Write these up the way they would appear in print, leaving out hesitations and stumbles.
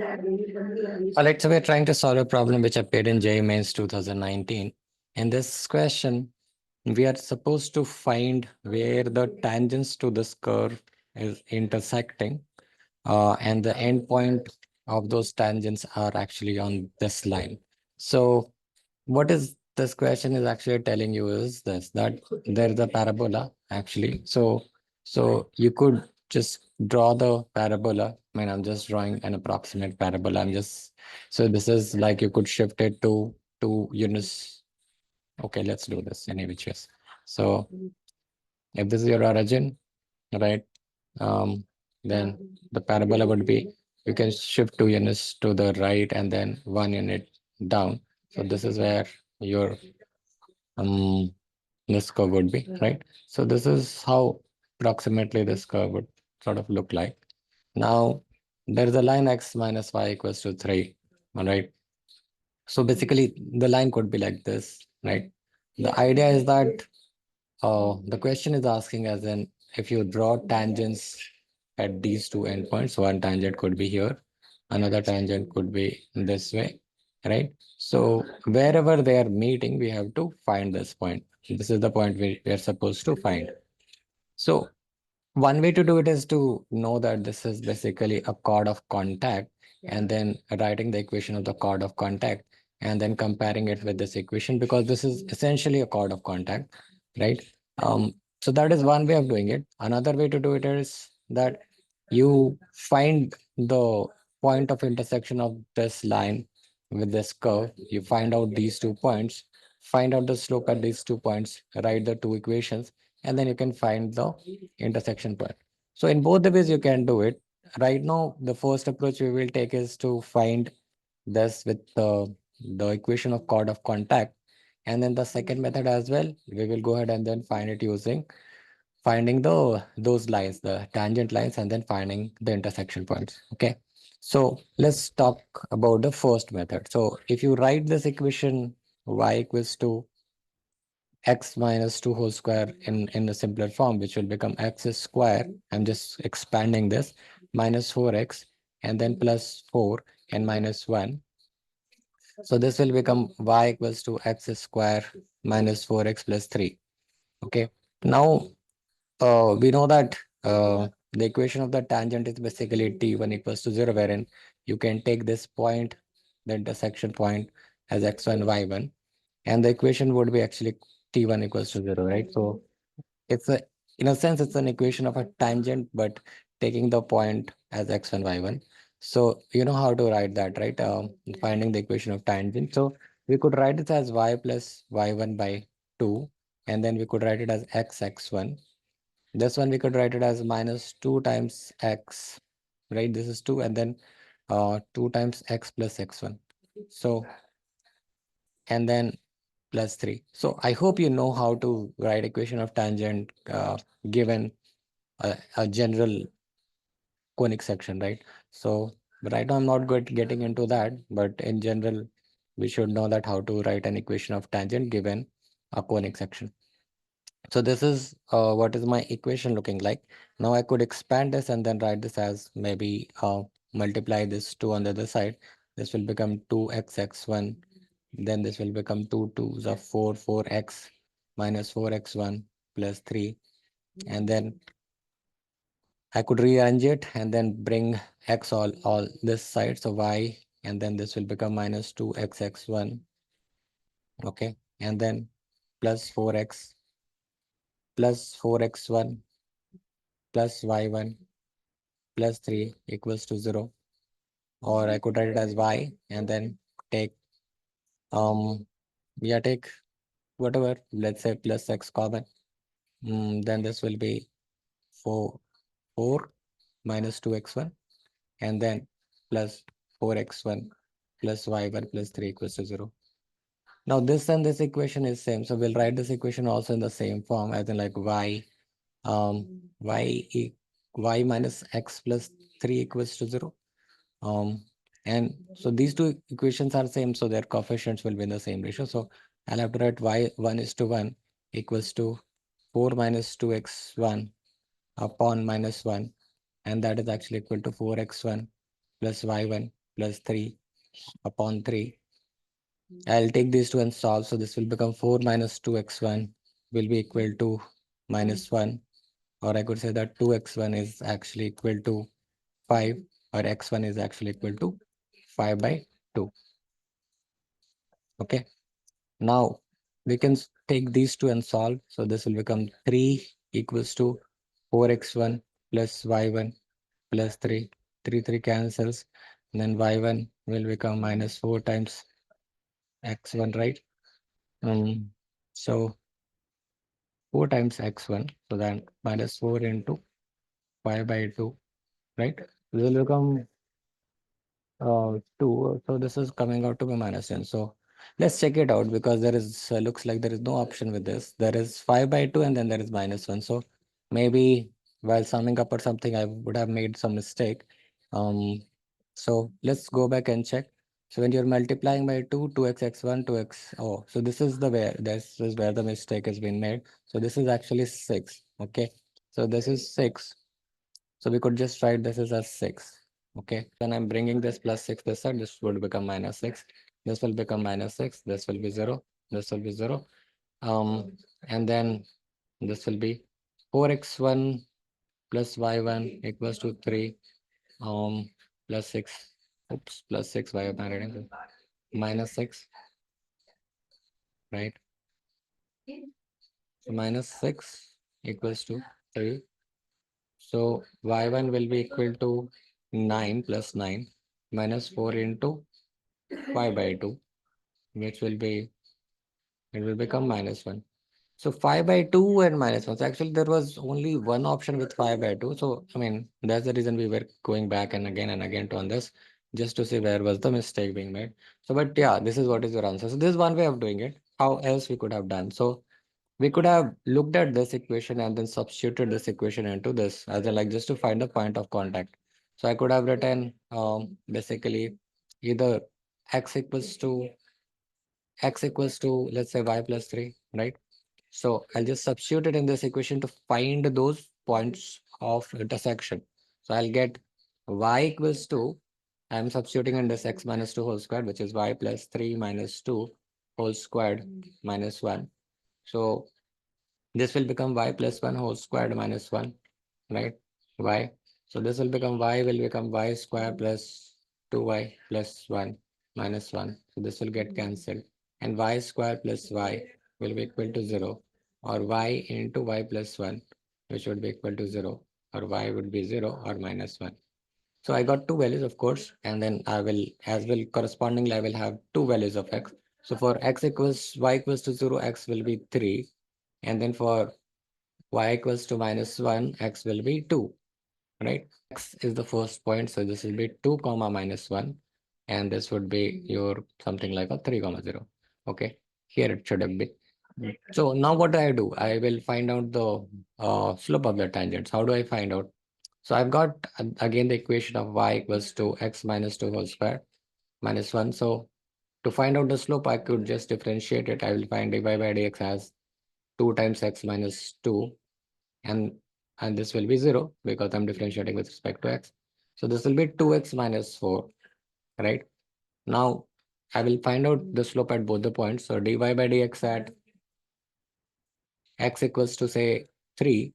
Alright, so we're trying to solve a problem which appeared in JEE Mains 2019. In this question, we are supposed to find where the tangents to this curve is intersecting, and the endpoint of those tangents are actually on this line. So what is this question is actually telling you is this, that there is a parabola actually. So you could just draw the parabola. I mean, I'm just drawing an approximate parabola. So this is like you could shift it to two units. Okay, let's do this any which ways. So if this is your origin, right, then the parabola would be, you can shift 2 units to the right and then 1 unit down. So this is where your um this curve would be, right? So this is how approximately this curve would sort of look like. Now there is a line x minus y equals to 3, all right? So basically the line could be like this, right? The idea is that the question is asking as in, if you draw tangents at these two endpoints, one tangent could be here, another tangent could be this way, right? So wherever they are meeting, we have to find this point. This is the point we are supposed to find. So one way to do it is to know that this is basically a chord of contact, and then writing the equation of the chord of contact and then comparing it with this equation, because this is essentially a chord of contact, right? So that is one way of doing it. Another way to do it is that you find the point of intersection of this line with this curve. You find out these 2 points, find out the slope at these 2 points, write the two equations, and then you can find the intersection point. So in both the ways you can do it. Right now, the first approach we will take is to find this with the equation of chord of contact. And then the second method as well, we will go ahead and then find it using finding those lines, the tangent lines, and then finding the intersection points. Okay. So let's talk about the first method. So if you write this equation y equals to x minus 2 whole square in the simpler form, which will become x square. I'm just expanding this, minus 4x, and then plus 4 and minus 1. So this will become y equals to x square minus 4x plus 3. Okay. Now we know that the equation of the tangent is basically t1 equals to 0, wherein you can take this point, the intersection point, as x1, y1, and the equation would be actually t1 equals to 0, right? So it's a, in a sense, it's an equation of a tangent, but taking the point as x1, y1. So you know how to write that, right? Finding the equation of tangent. So we could write it as y plus y1 by 2, and then we could write it as x1. This one we could write it as minus 2 times x, right? This is 2, and then 2 times x plus x1. So, and then plus 3. So I hope you know how to write equation of tangent given a general conic section, right? So right now I'm not good getting into that, but in general, we should know that how to write an equation of tangent given a conic section. So this is what is my equation looking like. Now I could expand this and then write this as maybe multiply this 2 on the other side. This will become 2x(x1). Then this will become 2 2s are 4, 4x minus 4x1 plus 3. And then I could rearrange it and then bring x all this side. So y, and then this will become minus 2x(x1). Okay. And then plus 4x plus 4x1 plus y1 plus 3 equals to 0. Or I could write it as y and then take, take whatever, let's say plus x common. Then this will be 4 minus 2x1, and then plus 4x1 plus y1 plus 3 equals to 0. Now this and this equation is same. So we'll write this equation also in the same form, as in like y, y minus x plus 3 equals to 0. Um, and so these two equations are same, so their coefficients will be in the same ratio. So I'll have to write y1 is to 1 equals to 4 minus 2x1 upon minus 1, and that is actually equal to 4x1 plus y1 plus 3 upon 3. I'll take these two and solve. So this will become 4 minus 2x1 will be equal to minus 1. Or I could say that 2x1 is actually equal to 5, or x1 is actually equal to 5 by 2. Okay. Now we can take these two and solve. So this will become 3 equals to 4x1 plus y1 plus 3. 3 cancels. And then y1 will become minus 4 times x1, right? So 4 times x1. So then minus 4 into 5 by 2, right? This will become 2. So this is coming out to be minus 10. So let's check it out, because there is looks like there is no option with this. There is 5 by 2 and then there is minus 1. So maybe while summing up or something, I would have made some mistake. Um, so let's go back and check. So when you're multiplying by 2, 2x x1, 2x. Oh, so this is where the mistake has been made. So this is actually 6. Okay. So this is 6. So we could just write this is as 6. Okay. When I'm bringing this plus 6 this side, this would become minus 6. This will become minus 6. This will be 0. This will be 0. And then this will be 4x1 plus y1 equals to 3. Plus 6. Oops, plus 6. Why am I writing minus 6? Right. So minus 6 equals to 3. So y1 will be equal to 9 plus 9 minus 4 into 5 by 2, which will be, it will become minus 1. So 5 by 2 and minus 1. So actually, there was only one option with 5 by 2. So, I mean, that's the reason we were going back and again to on this, just to see where was the mistake being made. So, but yeah, this is what is your answer. So this is one way of doing it. How else we could have done? So we could have looked at this equation and then substituted this equation into this, as in like just to find the point of contact. So I could have written basically either x equals to let's say y plus 3, right? So I'll just substitute it in this equation to find those points of intersection. So I'll get y equals to, I'm substituting in this x minus 2 whole squared, which is y plus 3 minus 2 whole squared minus 1. So this will become y plus 1 whole squared minus 1, right? Y. So this will become y square plus 2y plus 1 minus 1. So this will get cancelled. And y square plus y will be equal to 0, or y into y plus 1, which would be equal to 0, or y would be 0 or minus 1. So I got two values, of course, and then I will, as well correspondingly, I will have two values of x. So for y equals to 0, x will be 3. And then for y equals to minus 1, x will be 2, right? X is the first point, so this will be 2 comma minus 1, and this would be your something like a 3 comma 0. Okay, here it should have been. So now what do I do? I will find out the slope of the tangents. How do I find out? So I've got again the equation of y equals to x minus 2 whole square minus 1. So to find out the slope, I could just differentiate it. I will find dy by dx as 2 times x minus 2, and this will be 0 because I'm differentiating with respect to x. So this will be 2x minus 4, right? Now I will find out the slope at both the points. So dy by dx at x equals to say 3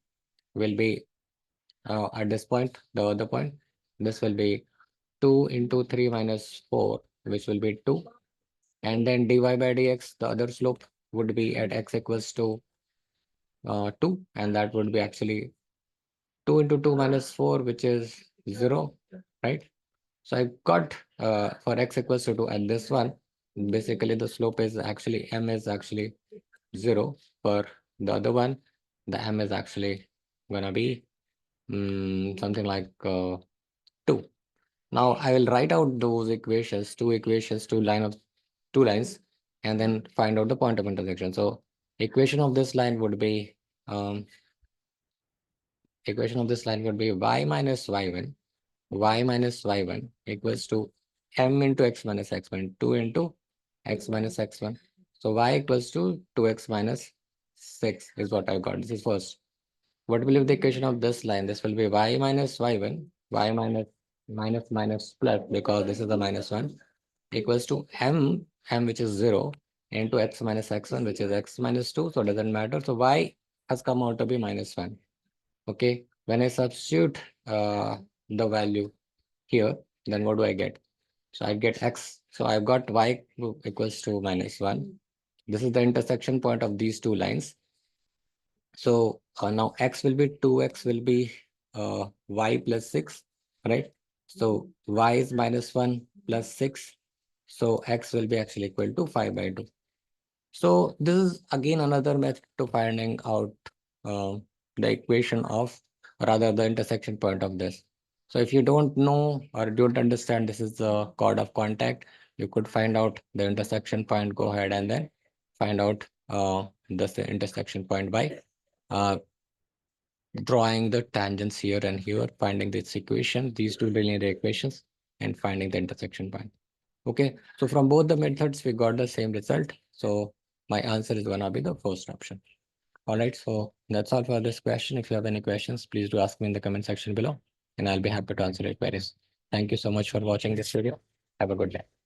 will be at this point, the other point. This will be 2 into 3 minus 4, which will be 2. And then dy by dx, the other slope would be at x equals to 2, and that would be actually 2 into 2 minus 4, which is 0, right? So I got for x equals to 2, and this one, basically the slope is actually, m is actually 0. For the other one, the m is actually gonna be something like 2. Now I will write out those equations, two lines, and then find out the point of intersection. So equation of this line would be um, y minus y1 equals to m into x minus x1, 2 into x minus x1. So y equals to 2x minus 6 is what I got. This is first. What will be the equation of this line? This will be y minus y1, y minus minus minus plus, because this is the minus 1, equals to m which is 0 into x minus x1 which is x minus 2. So it doesn't matter. So y has come out to be minus 1. Okay. When I substitute the value here, then what do I get? So I get x. So I've got y equals to minus 1. This is the intersection point of these two lines. So now x will be 2x will be y plus 6, right? So y is minus 1 plus 6. So x will be actually equal to 5 by 2. So this is again another method to finding out uh, the equation of, rather the intersection point of this. So if you don't know or don't understand this is the chord of contact, you could find out the intersection point, go ahead and then find out the intersection point by uh, drawing the tangents here and here, finding this equation, these two linear equations, and finding the intersection point. Okay, so from both the methods, we got the same result. So my answer is gonna be the first option. All right, so that's all for this question. If you have any questions, please do ask me in the comment section below, and I'll be happy to answer your queries. Thank you so much for watching this video. Have a good day.